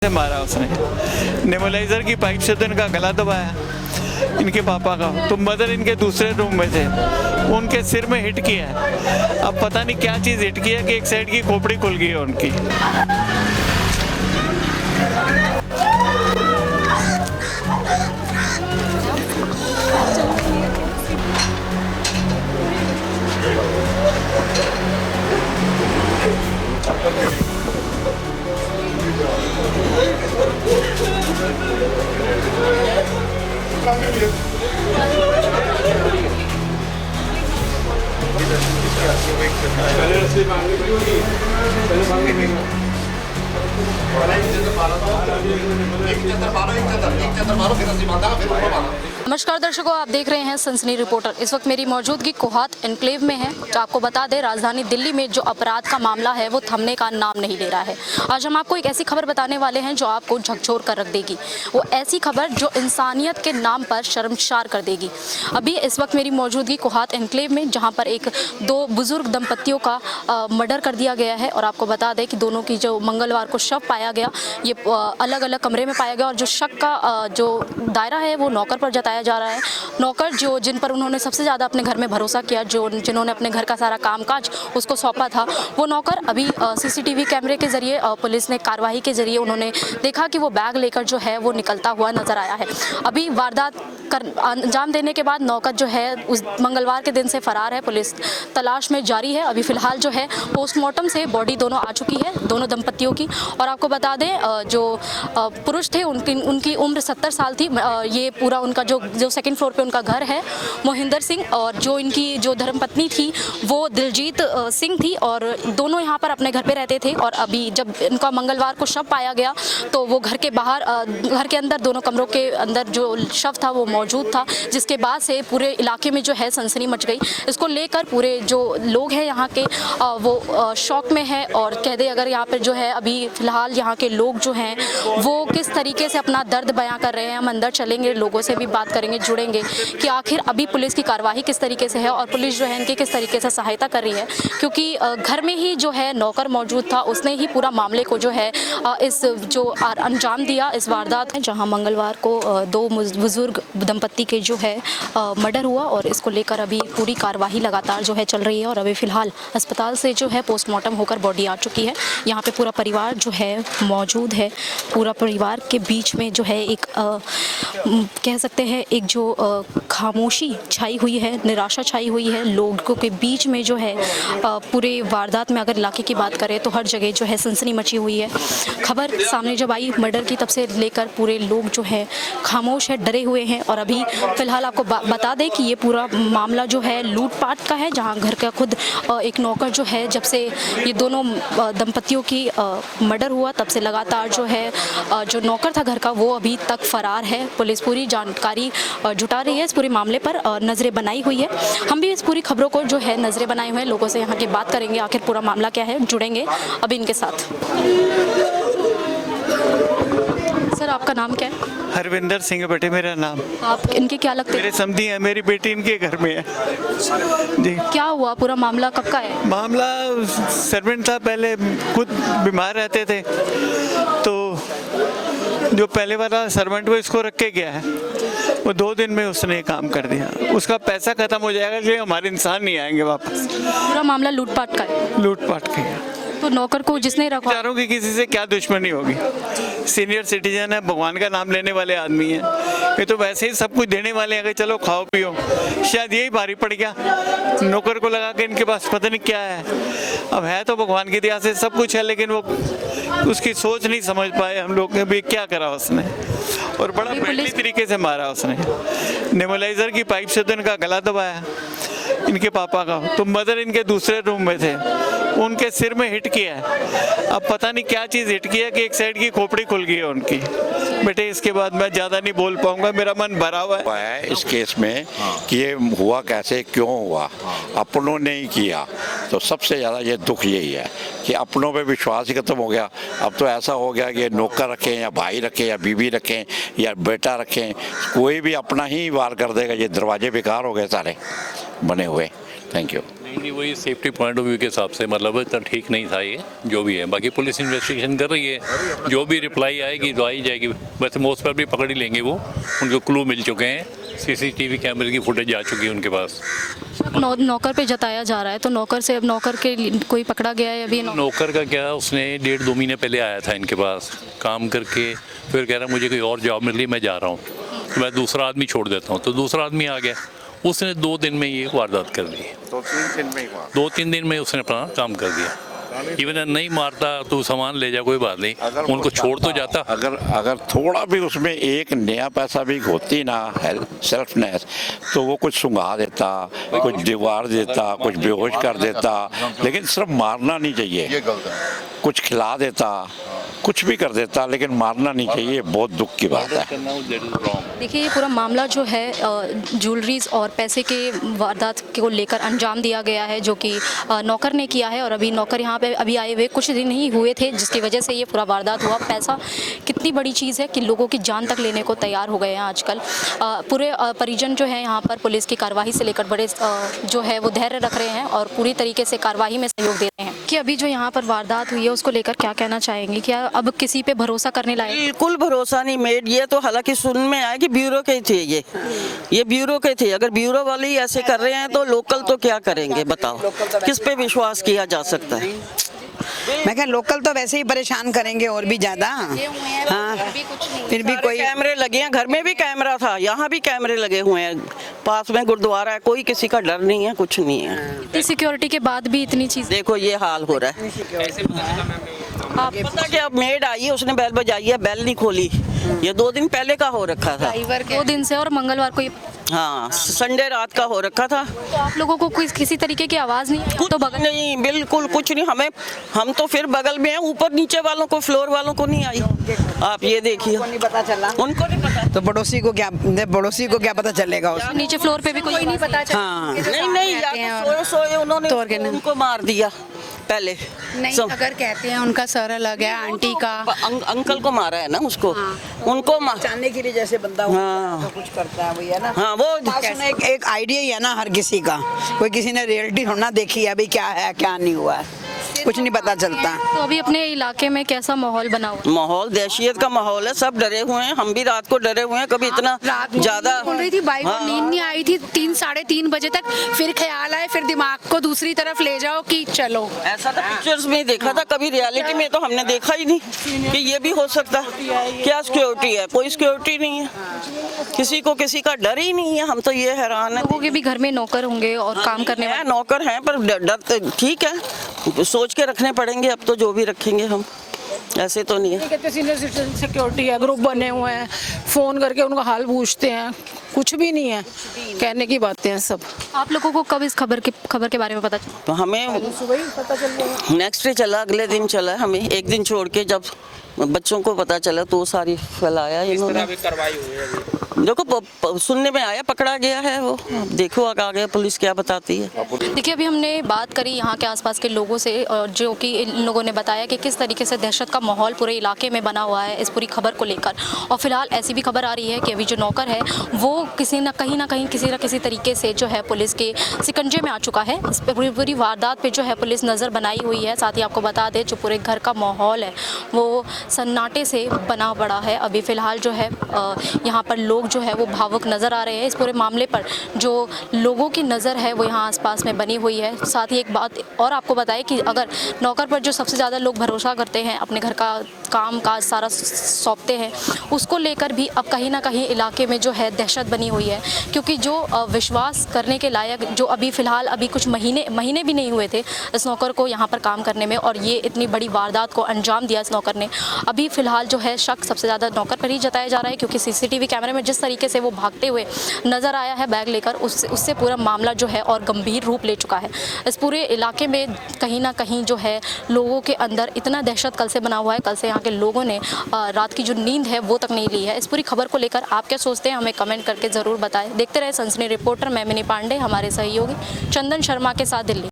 से मारा उसने, नेबुलाइजर की पाइप से तो इनका गला दबाया इनके पापा का। तो मदर इनके दूसरे रूम में थे, उनके सिर में हिट किया है। अब पता नहीं क्या चीज़ हिट किया कि एक साइड की खोपड़ी खुल गई है उनकी। नमस्कार दर्शकों, आप देख रहे हैं सनसनी रिपोर्टर। इस वक्त मेरी मौजूदगी कोहात एनक्लेव में है। तो आपको बता दें, राजधानी दिल्ली में जो अपराध का मामला है वो थमने का नाम नहीं ले रहा है। आज हम आपको एक ऐसी खबर बताने वाले हैं जो आपको झकझोर कर रख देगी। वो ऐसी खबर जो इंसानियत के नाम पर शर्मसार कर देगी। अभी इस वक्त मेरी मौजूदगी कोहात एनक्लेव में, जहाँ पर दो बुजुर्ग दंपतियों का मर्डर कर दिया गया है। और आपको बता दें कि दोनों की जो मंगलवार को शव पाया गया, ये अलग अलग कमरे में पाया गया। और जो शक का जो दायरा है वो नौकर पर जताया जा रहा है। नौकर जिन पर उन्होंने सबसे ज़्यादा अपने घर में भरोसा किया, जिन्होंने अपने घर का सारा कामकाज उसको सौंपा था, वो नौकर अभी सीसीटीवी कैमरे के जरिए, पुलिस ने कार्रवाई के जरिए उन्होंने देखा कि वो बैग लेकर जो है वो निकलता हुआ नजर आया है। अभी वारदात अंजाम देने के बाद नौकर जो है उस मंगलवार के दिन से फरार है। पुलिस तलाश में जारी है। अभी फिलहाल जो है पोस्टमार्टम से बॉडी दोनों आ चुकी है, दोनों दंपतियों की। और आपको बता दें, जो पुरुष थे उनकी उम्र 70 साल थी। ये पूरा उनका जो सेकंड फ्लोर पे उनका घर है, मोहिंदर सिंह। और जो इनकी जो धर्मपत्नी थी वो दिलजीत सिंह थी। और दोनों यहाँ पर अपने घर पे रहते थे। और अभी जब इनका मंगलवार को शव पाया गया तो वो घर के बाहर, घर के अंदर, दोनों कमरों के अंदर जो शव था वो मौजूद था, जिसके बाद से पूरे इलाके में जो है सनसनी मच गई। इसको लेकर पूरे जो लोग हैं यहाँ के वो शौक में है। और कह दे अगर यहाँ पे जो है अभी फिलहाल यहाँ के लोग जो हैं वो किस तरीके से अपना दर्द बयां कर रहे हैं। हम अंदर चलेंगे, लोगों से भी बात करेंगे, जुड़ेंगे कि आखिर अभी पुलिस की कार्रवाई किस तरीके से है और पुलिस जो है इनकी किस तरीके से सहायता कर रही है। क्योंकि घर में ही जो है नौकर मौजूद था, उसने ही पूरा मामले को जो है इस जो अंजाम दिया इस वारदात में, जहाँ मंगलवार को दो बुजुर्ग दंपत्ति के जो है मर्डर हुआ। और इसको लेकर अभी पूरी कार्रवाई लगातार जो है चल रही है। और अभी फिलहाल अस्पताल से जो है पोस्टमार्टम होकर बॉडी आ चुकी है। यहाँ पे पूरा परिवार जो है मौजूद है। पूरा परिवार के बीच में जो है एक कह सकते हैं एक जो खामोशी छाई हुई है, निराशा छाई हुई है लोगों के बीच में जो है। पूरे वारदात में अगर इलाके की बात करें तो हर जगह जो है सनसनी मची हुई है। खबर सामने जब आई मर्डर की, तब से लेकर पूरे लोग जो है खामोश है, डरे हुए हैं। और अभी फिलहाल आपको बता दें कि ये पूरा मामला जो है लूटपाट का है, जहाँ घर का खुद एक नौकर जो है, जब से ये दोनों दंपतियों की मर्डर हुआ तब से लगातार जो है जो नौकर था घर का वो अभी तक फरार है। पुलिस पूरी जानकारी जुटा रही है, इस पूरे मामले पर नज़रें बनाई हुई है। हम भी इस पूरी खबरों को जो है नज़रें बनाए हुए हैं, लोगों से यहाँ की बात करेंगे, आखिर पूरा मामला क्या है, जुड़ेंगे अभी इनके साथ। सर, आपका नाम क्या है? हरविंदर सिंह बेटे मेरा नाम। आप इनके क्या लगते हैं? मेरे समधी हैं, मेरी बेटी इनके घर में है जी। क्या हुआ, पूरा मामला कब का है? मामला सर्वेंट था, पहले खुद बीमार रहते थे, तो जो पहले वाला सर्वेंट वो इसको रख के गया है, वो 2 दिन में उसने काम कर दिया। उसका पैसा खत्म हो जाएगा, इसलिए हमारे इंसान नहीं आएंगे वापस। पूरा मामला लूटपाट का है? लूटपाट का है। तो नौकर को जिसने रखा, चारों की किसी से क्या दुश्मनी होगी? सीनियर सिटीजन है, भगवान का नाम लेने वाले आदमी हैं, ये तो वैसे ही सब कुछ देने वाले हैं कि चलो खाओ पियो। शायद यही भारी पड़ गया, नौकर को लगा के इनके पास पता नहीं क्या है। अब है तो भगवान की दया से सब कुछ है, लेकिन वो उसकी सोच नहीं समझ पाए हम लोग ने भी क्या करा उसने। और बड़ा बेहतरीन तरीके से मारा उसने, नेबुलाइजर की पाइप से तो इनका गला दबाया इनके पापा का। तो मदर इनके दूसरे रूम में थे, उनके सिर में हिट किया है। अब पता नहीं क्या चीज़ हिट किया कि एक साइड की खोपड़ी खुल गई है उनकी। बेटे इसके बाद मैं ज़्यादा नहीं बोल पाऊंगा, मेरा मन भरा हुआ है इस केस में कि ये हुआ कैसे, क्यों हुआ, अपनों ने ही किया। तो सबसे ज़्यादा ये दुख यही है कि अपनों पे विश्वास ही खत्म हो गया। अब तो ऐसा हो गया कि नौकर रखें या भाई रखें या बीवी रखें या बेटा रखें, कोई भी अपना ही वार कर देगा। ये दरवाजे बेकार हो गए सारे बने हुए। Thank you. नहीं, वही सेफ्टी पॉइंट ऑफ व्यू के हिसाब से मतलब इतना ठीक नहीं था ये जो भी है। बाकी पुलिस इन्वेस्टिगेशन कर रही है, जो भी रिप्लाई आएगी तो आई जाएगी। वैसे मोस्ट पर भी पकड़ ही लेंगे वो, उनको क्लू मिल चुके हैं, सीसीटीवी कैमरे की फुटेज आ चुकी है उनके पास। नौकर पे जताया जा रहा है, तो नौकर से अब नौकर के कोई पकड़ा गया है अभी? नौकर का क्या, उसने 1.5-2 महीने पहले आया था इनके पास काम करके, फिर कह रहा मुझे कोई और जॉब मिल रही, मैं जा रहा हूँ, तो मैं दूसरा आदमी छोड़ देता हूँ। तो दूसरा आदमी आ गया, उसने 2 दिन में ये वारदात कर दी। 2-3 दिन में उसने अपना काम कर दिया। इवन नहीं मारता तो सामान ले जा, कोई बात नहीं, उनको छोड़ तो जाता। अगर थोड़ा भी उसमें एक नया पैसा भी होती ना सेल्फनेस, तो वो कुछ सुंघा देता, कुछ दीवार देता, कुछ बेहोश कर देता। लेकिन सिर्फ मारना नहीं चाहिए, कुछ खिला देता, कुछ भी कर देता, लेकिन मारना नहीं चाहिए। बहुत दुख की बात है। देखिए, ये पूरा मामला जो है ज्वेलरीज और पैसे के वारदात को लेकर अंजाम दिया गया है, जो कि नौकर ने किया है। और अभी नौकर यहाँ पे अभी आए हुए कुछ दिन ही हुए थे, जिसकी वजह से ये पूरा वारदात हुआ। पैसा कितनी बड़ी चीज़ है कि लोगों की जान तक लेने को तैयार हो गए हैं आजकल। पूरे परिजन जो है यहाँ पर पुलिस की कार्रवाई से लेकर बड़े जो है वो धैर्य रख रहे हैं और पूरी तरीके से कार्रवाई में सहयोग दे रहे हैं। कि अभी जो यहाँ पर वारदात हुई है उसको लेकर क्या कहना चाहेंगे? क्या अब किसी पे भरोसा करने लायक? बिल्कुल भरोसा नहीं मेड। ये तो हालांकि सुन में आया कि ब्यूरो के थे, ये ब्यूरो के थे। अगर ब्यूरो वाले ही ऐसे कर रहे हैं तो लोकल तो क्या करेंगे बताओ? किस पे विश्वास किया जा सकता है? मैं क्या, लोकल तो वैसे ही परेशान करेंगे और भी ज्यादा। हाँ, फिर भी कोई कैमरे लगे हैं, घर में भी कैमरा था, यहाँ भी कैमरे लगे हुए हैं, पास में गुरुद्वारा है, कोई किसी का डर नहीं है, कुछ नहीं है। इतनी सिक्योरिटी के बाद भी इतनी चीज़, देखो ये हाल हो रहा है। आप पता कि अब मेड आई है, उसने बेल बजाई है, बेल नहीं खोली। ये 2 दिन पहले का हो रखा था, 2 दिन से, और मंगलवार को ये, हाँ संडे रात का हो रखा था। तो आप लोगों को कोई किसी तरीके की आवाज़ नहीं आई? कुछ तो बगल नहीं, बिल्कुल कुछ नहीं। हम तो फिर बगल में हैं, ऊपर नीचे वालों को, फ्लोर वालों को नहीं आई। आप ये देखिए, नहीं पता चला, उनको नहीं पता। तो पड़ोसी को क्या पता चलेगा उसको? नीचे फ्लोर पे भी कोई नहीं पता चला। हाँ, नहीं या तो सोए उन्होंने उनको मार दिया पहले। नहीं, अगर कहते हैं उनका सर अलग है, आंटी का अंकल को मारा है ना उसको, उनको जानने के लिए जैसे बंदा हाँ। तो कुछ करता है, वही है ना। हाँ, वो एक आइडिया ही है ना हर किसी का। कोई किसी ने रियलिटी थोड़ा ना देखी है, अभी क्या है क्या नहीं हुआ है, कुछ नहीं पता चलता। तो अभी अपने इलाके में कैसा माहौल बना हुआ है? माहौल दहशत का माहौल है, सब डरे हुए हैं। हम भी रात को डरे हुए हैं, कभी इतना ज्यादा बोल रही थी भाई को नींद नहीं आई थी 3-3:30 बजे तक, फिर ख्याल आए, फिर दिमाग को दूसरी तरफ ले जाओ कि चलो। ऐसा तो पिक्चर्स में देखा था, कभी रियलिटी में तो हमने देखा ही नहीं कि ये भी हो सकता है। क्या सिक्योरिटी है? कोई सिक्योरिटी नहीं है, किसी को किसी का डर ही नहीं है। हम तो ये हैरान है। लोगों के भी घर में नौकर होंगे और काम करने वाले। नौकर हैं, पर डर ठीक है, सोच के रखने पड़ेंगे। अब तो जो भी रखेंगे हम, ऐसे तो नहीं है। कहते सीनियर सिटीजन सिक्योरिटी है, ग्रुप बने हुए हैं, फोन करके उनका हाल पूछते हैं, कुछ भी नहीं है, कहने की बातें हैं सब। आप लोगों को कब इस खबर के बारे में पता चला? तो हमें सुबह ही पता चल गया। नेक्स्ट डे चला, अगले दिन चला। हमें एक दिन छोड़ के जब बच्चों को पता चला तो सारी फैलाया इन्होंने। देखो सुनने में आया पकड़ा गया है वो, देखो आगे पुलिस क्या बताती है। देखिए, अभी हमने बात करी यहाँ के आसपास के लोगों से, और जो कि इन लोगों ने बताया कि किस तरीके से दहशत का माहौल पूरे इलाके में बना हुआ है इस पूरी खबर को लेकर। और फिलहाल ऐसी भी खबर आ रही है कि अभी जो नौकर है वो किसी न कहीं किसी तरीके से जो है पुलिस के शिकंजे में आ चुका है। इस पर पूरी वारदात पे जो है पुलिस नज़र बनाई हुई है। साथ ही आपको बता दें, जो पूरे घर का माहौल है वो सन्नाटे से बना पड़ा है। अभी फ़िलहाल जो है यहाँ पर लोग जो है वो भावुक नज़र आ रहे हैं। इस पूरे मामले पर जो लोगों की नज़र है वो यहाँ आसपास में बनी हुई है। साथ ही एक बात और आपको बताएं कि अगर नौकर पर जो सबसे ज़्यादा लोग भरोसा करते हैं, अपने घर का काम काज सारा सौंपते हैं, उसको लेकर भी अब कहीं ना कहीं इलाके में जो है दहशत बनी हुई है। क्योंकि जो विश्वास करने के लायक, जो अभी फ़िलहाल अभी कुछ महीने भी नहीं हुए थे इस नौकर को यहाँ पर काम करने में, और ये इतनी बड़ी वारदात को अंजाम दिया इस नौकर ने। अभी फ़िलहाल जो है शक सबसे ज़्यादा नौकर पर ही जताया जा रहा है, क्योंकि सीसीटीवी कैमरे में जिस तरीके से वो भागते हुए नज़र आया है बैग लेकर, उससे पूरा मामला जो है और गंभीर रूप ले चुका है। इस पूरे इलाके में कहीं ना कहीं जो है लोगों के अंदर इतना दहशत कल से बना हुआ है। कल से यहाँ के लोगों ने रात की जो नींद है वो तक नहीं ली है। इस पूरी खबर को लेकर आप क्या सोचते हैं, हमें कमेंट करके ज़रूर बताएं। देखते रहे सनसनी रिपोर्टर। मैं मिनी पांडे, हमारे सहयोगी चंदन शर्मा के साथ, दिल्ली।